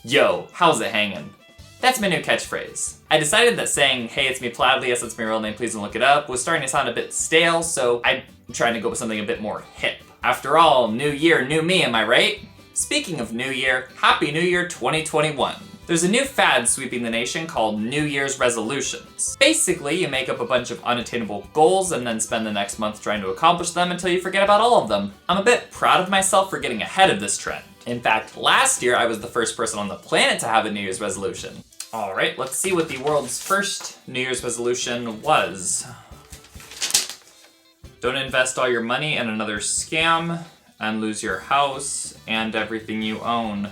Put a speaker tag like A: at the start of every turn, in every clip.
A: Yo, how's it hangin'? That's my new catchphrase. I decided that saying, hey, it's me Ploudly, yes, it's my real name, please don't look it up, was starting to sound a bit stale, so I'm trying to go with something a bit more hip. After all, new year, new me, am I right? Speaking of new year, Happy New Year 2021. There's a new fad sweeping the nation called New Year's resolutions. Basically, you make up a bunch of unattainable goals and then spend the next month trying to accomplish them until you forget about all of them. I'm a bit proud of myself for getting ahead of this trend. In fact, last year I was the first person on the planet to have a New Year's resolution. Alright, let's see what the world's first New Year's resolution was. Don't invest all your money in another scam and lose your house and everything you own.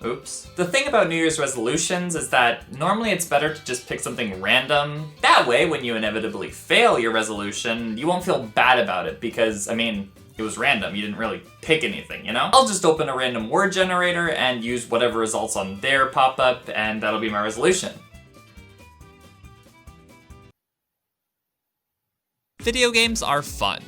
A: Oops. The thing about New Year's resolutions is that normally it's better to just pick something random. That way, when you inevitably fail your resolution, you won't feel bad about it because, it was random. You didn't really pick anything, you know? I'll just open a random word generator and use whatever results on there pop up, and that'll be my resolution. Video games are fun.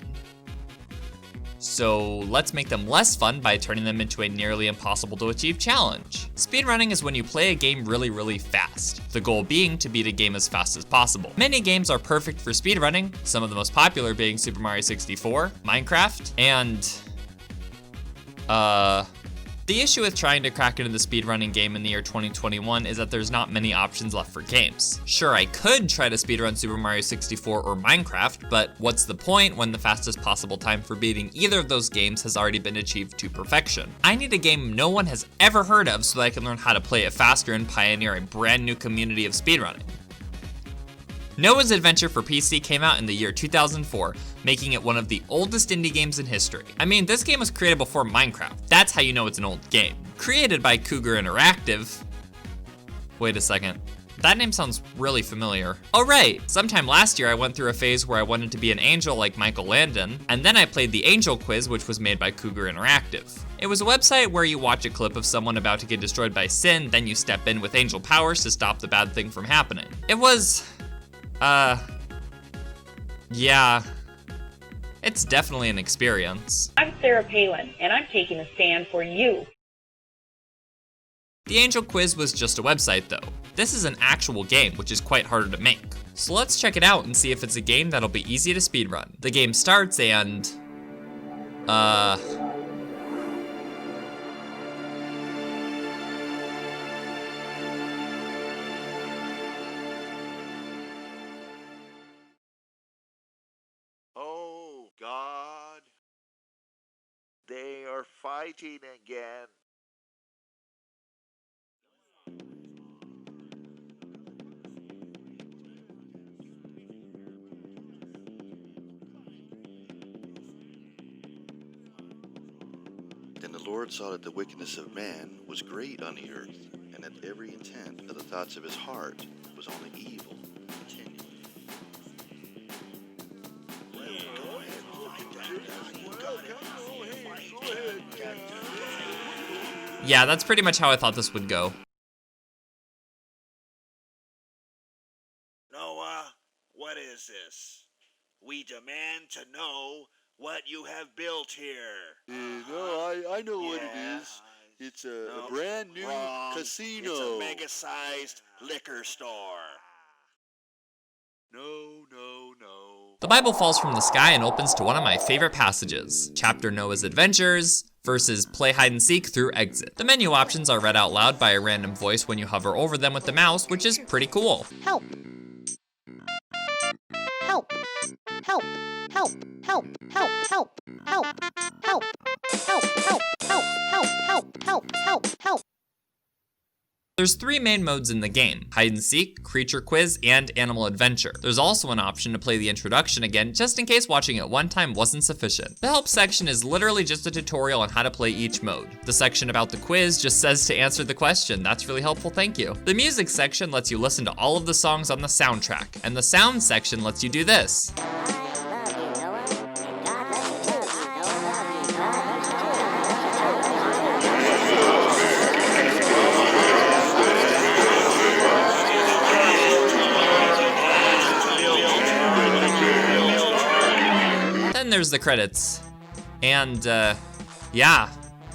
A: So let's make them less fun by turning them into a nearly impossible to achieve challenge. Speedrunning is when you play a game really fast, the goal being to beat a game as fast as possible. Many games are perfect for speedrunning, some of the most popular being Super Mario 64, Minecraft, and the issue with trying to crack into the speedrunning game in the year 2021 is that there's not many options left for games. Sure, I could try to speedrun Super Mario 64 or Minecraft, but what's the point when the fastest possible time for beating either of those games has already been achieved to perfection? I need a game no one has ever heard of so that I can learn how to play it faster and pioneer a brand new community of speedrunning. Noah's Adventure for PC came out in the year 2004, making it one of the oldest indie games in history. This game was created before Minecraft. That's how you know it's an old game. Created by Cougar Interactive. Wait a second. That name sounds really familiar. Oh right, sometime last year I went through a phase where I wanted to be an angel like Michael Landon, and then I played the Angel Quiz, which was made by Cougar Interactive. It was a website where you watch a clip of someone about to get destroyed by sin, then you step in with angel powers to stop the bad thing from happening. It was... yeah. It's definitely an experience.
B: I'm Sarah Palin, and I'm taking a stand for you.
A: The Angel Quiz was just a website though. This is an actual game, which is quite harder to make. So let's check it out and see if it's a game that'll be easy to speedrun. The game starts and...
C: Oh, God. They are fighting again.
D: Then the Lord saw that the wickedness of man was great on the earth, and that every intent of the thoughts of his heart was only evil continually.
A: yeah, that's pretty much how I thought this would go.
C: Noah, what is this? We demand to know what you have built here.
D: No, I know what it
C: Yeah.
D: is. It's a brand new
C: Wrong.
D: casino.
C: It's a mega-sized liquor store.
D: No.
A: The Bible falls from the sky and opens to one of my favorite passages. Chapter Noah's Adventures versus Play Hide and Seek through Exit. The menu options are read out loud by a random voice when you hover over them with the mouse, which is pretty cool.
E: Help. Help. Help. Help. Help. Help. Help. Help. Help. Help. Help. Help. Help. Help. Help. Help.
A: There's 3 main modes in the game: Hide and Seek, Creature Quiz, and Animal Adventure. There's also an option to play the introduction again, just in case watching it one time wasn't sufficient. The help section is literally just a tutorial on how to play each mode. The section about the quiz just says to answer the question. That's really helpful, thank you. The music section lets you listen to all of the songs on the soundtrack, and the sound section lets you do this. Then there's the credits. And, yeah,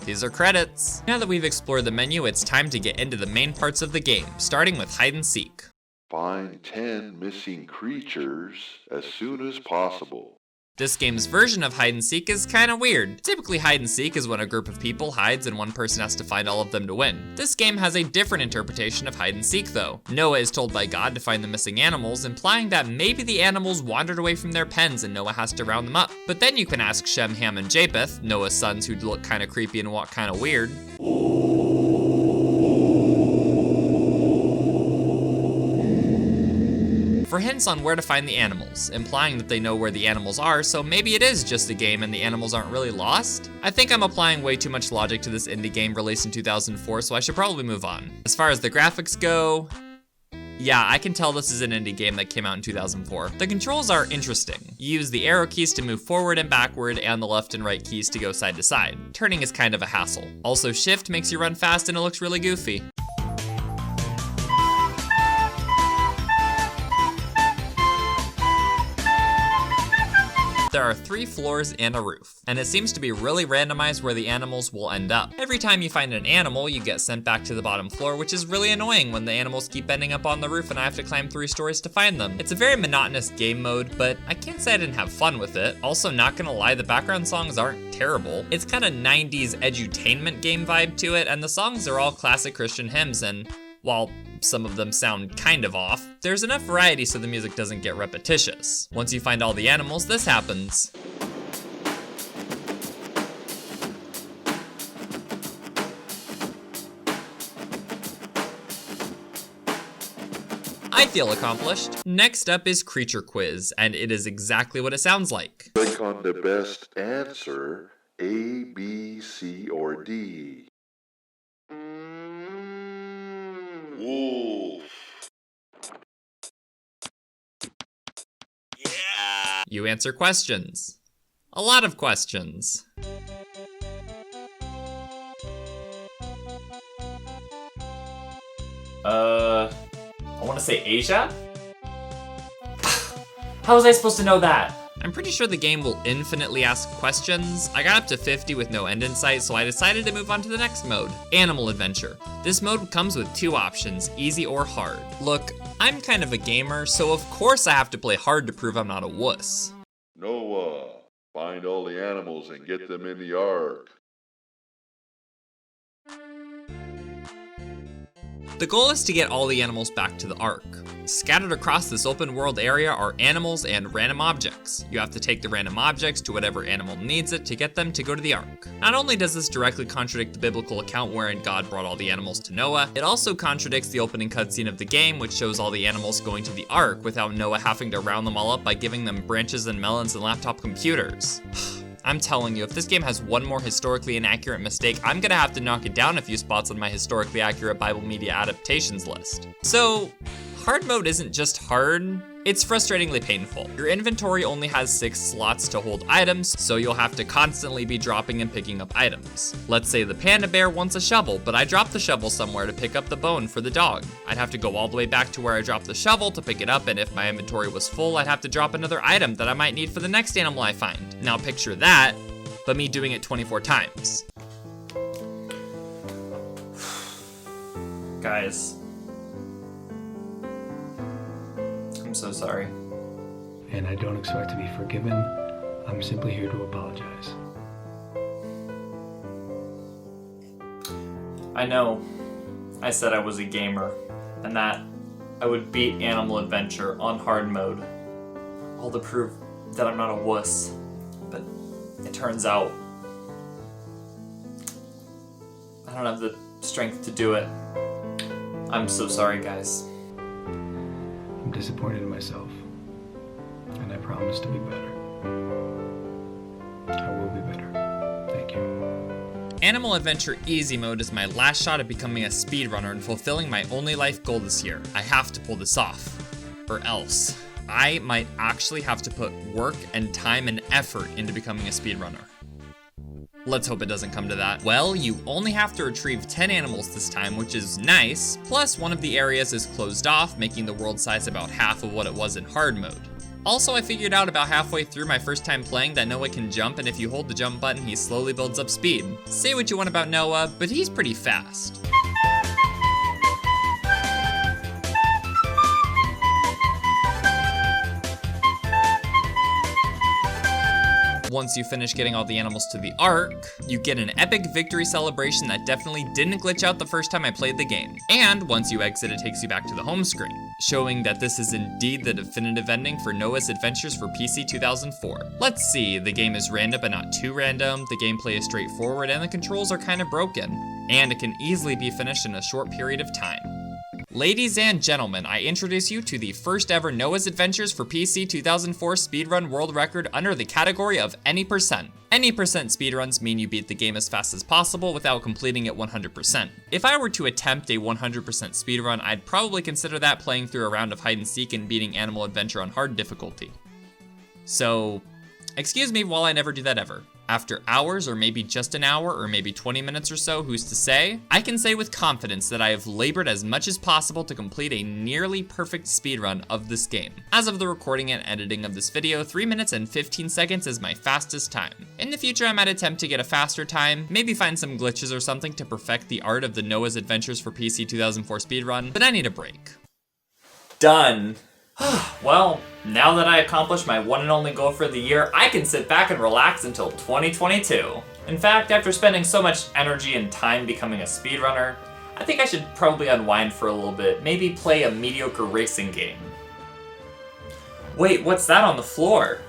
A: These are credits. Now that we've explored the menu, it's time to get into the main parts of the game, starting with hide and seek.
F: Find 10 missing creatures as soon as possible.
A: This game's version of hide and seek is kinda weird. Typically hide and seek is when a group of people hides and one person has to find all of them to win. This game has a different interpretation of hide and seek though. Noah is told by God to find the missing animals, implying that maybe the animals wandered away from their pens and Noah has to round them up. But then you can ask Shem, Ham, and Japheth, Noah's sons who look kinda creepy and walk kinda weird, for hints on where to find the animals, implying that they know where the animals are, so maybe it is just a game and the animals aren't really lost? I think I'm applying way too much logic to this indie game released in 2004, so I should probably move on. As far as the graphics go, yeah, I can tell this is an indie game that came out in 2004. The controls are interesting. You use the arrow keys to move forward and backward and the left and right keys to go side to side. Turning is kind of a hassle. Also, shift makes you run fast and it looks really goofy. There are 3 floors and a roof, and it seems to be really randomized where the animals will end up. Every time you find an animal, you get sent back to the bottom floor, which is really annoying when the animals keep ending up on the roof and I have to climb 3 stories to find them. It's a very monotonous game mode, but I can't say I didn't have fun with it. Also, not gonna lie, the background songs aren't terrible. It's kind of 90s edutainment game vibe to it, and the songs are all classic Christian hymns, and while some of them sound kind of off, there's enough variety so the music doesn't get repetitious. Once you find all the animals, this happens. I feel accomplished. Next up is Creature Quiz, and it is exactly what it sounds like.
F: Click on the best answer, A, B, C, or D. Wolf.
C: Yeah!
A: You answer questions. A lot of questions.
G: I want to say Asia? How was I supposed to know that?
A: I'm pretty sure the game will infinitely ask questions. I got up to 50 with no end in sight, so I decided to move on to the next mode, Animal Adventure. This mode comes with 2 options, easy or hard. Look, I'm kind of a gamer, so of course I have to play hard to prove I'm not a wuss.
F: Noah, find all the animals and get them in the ark.
A: The goal is to get all the animals back to the Ark. Scattered across this open world area are animals and random objects. You have to take the random objects to whatever animal needs it to get them to go to the Ark. Not only does this directly contradict the biblical account wherein God brought all the animals to Noah, it also contradicts the opening cutscene of the game, which shows all the animals going to the Ark without Noah having to round them all up by giving them branches and melons and laptop computers. I'm telling you, if this game has one more historically inaccurate mistake, I'm gonna have to knock it down a few spots on my historically accurate Bible media adaptations list. So, hard mode isn't just hard, it's frustratingly painful. Your inventory only has 6 slots to hold items, so you'll have to constantly be dropping and picking up items. Let's say the panda bear wants a shovel, but I dropped the shovel somewhere to pick up the bone for the dog. I'd have to go all the way back to where I dropped the shovel to pick it up, and if my inventory was full, I'd have to drop another item that I might need for the next animal I find. Now picture that, but me doing it 24 times.
G: Guys. I'm so sorry.
H: And I don't expect to be forgiven. I'm simply here to apologize.
G: I know I said I was a gamer and that I would beat Animal Adventure on hard mode, all to prove that I'm not a wuss, but it turns out I don't have the strength to do it. I'm so sorry, guys.
H: I'm disappointed in myself, and I promise to be better. I will be better. Thank you.
A: Animal Adventure Easy Mode is my last shot at becoming a speedrunner and fulfilling my only life goal this year. I have to pull this off, or else I might actually have to put work and time and effort into becoming a speedrunner. Let's hope it doesn't come to that. Well, you only have to retrieve 10 animals this time, which is nice, plus one of the areas is closed off, making the world size about half of what it was in hard mode. Also, I figured out about halfway through my first time playing that Noah can jump, and if you hold the jump button, he slowly builds up speed. Say what you want about Noah, but he's pretty fast. Once you finish getting all the animals to the Ark, you get an epic victory celebration that definitely didn't glitch out the first time I played the game. And once you exit, it takes you back to the home screen, showing that this is indeed the definitive ending for Noah's Adventures for PC 2004. Let's see, the game is random but not too random, the gameplay is straightforward, and the controls are kind of broken. And it can easily be finished in a short period of time. Ladies and gentlemen, I introduce you to the first ever Noah's Adventures for PC 2004 speedrun world record under the category of any percent. Any percent speedruns mean you beat the game as fast as possible without completing it 100%. If I were to attempt a 100% speedrun, I'd probably consider that playing through a round of hide and seek and beating Animal Adventure on hard difficulty. So, excuse me while I never do that ever. After hours, or maybe just an hour, or maybe 20 minutes or so, who's to say? I can say with confidence that I have labored as much as possible to complete a nearly perfect speedrun of this game. As of the recording and editing of this video, 3 minutes and 15 seconds is my fastest time. In the future, I might attempt to get a faster time, maybe find some glitches or something to perfect the art of the Noah's Adventures for PC 2004 speedrun, but I need a break.
G: Done. Well, now that I accomplished my one and only goal for the year, I can sit back and relax until 2022. In fact, after spending so much energy and time becoming a speedrunner, I think I should probably unwind for a little bit, maybe play a mediocre racing game. Wait, what's that on the floor?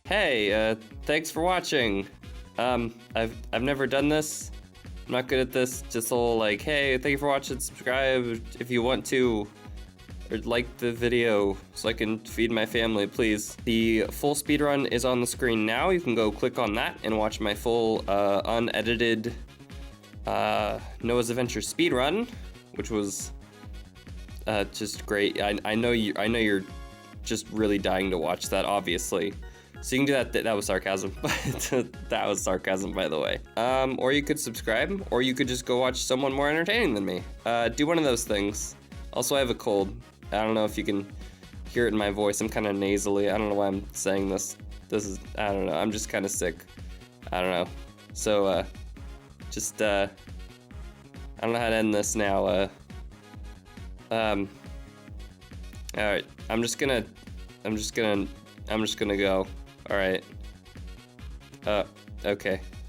I: Hey, thanks for watching. I've never done this. I'm not good at this. Just all like, hey, thank you for watching. Subscribe if you want to, or like the video so I can feed my family, please. The full speedrun is on the screen now. You can go click on that and watch my full unedited Noah's Adventure speedrun, which was just great. I know you're just really dying to watch that, obviously. So you can do that. That was sarcasm. That was sarcasm, by the way. Or you could subscribe, or you could just go watch someone more entertaining than me. Do one of those things. Also, I have a cold. I don't know if you can hear it in my voice. I'm kind of nasally. I don't know why I'm saying this. I don't know. I'm just kind of sick. I don't know. So, I don't know how to end this now. All right. I'm just gonna go. All right. Okay.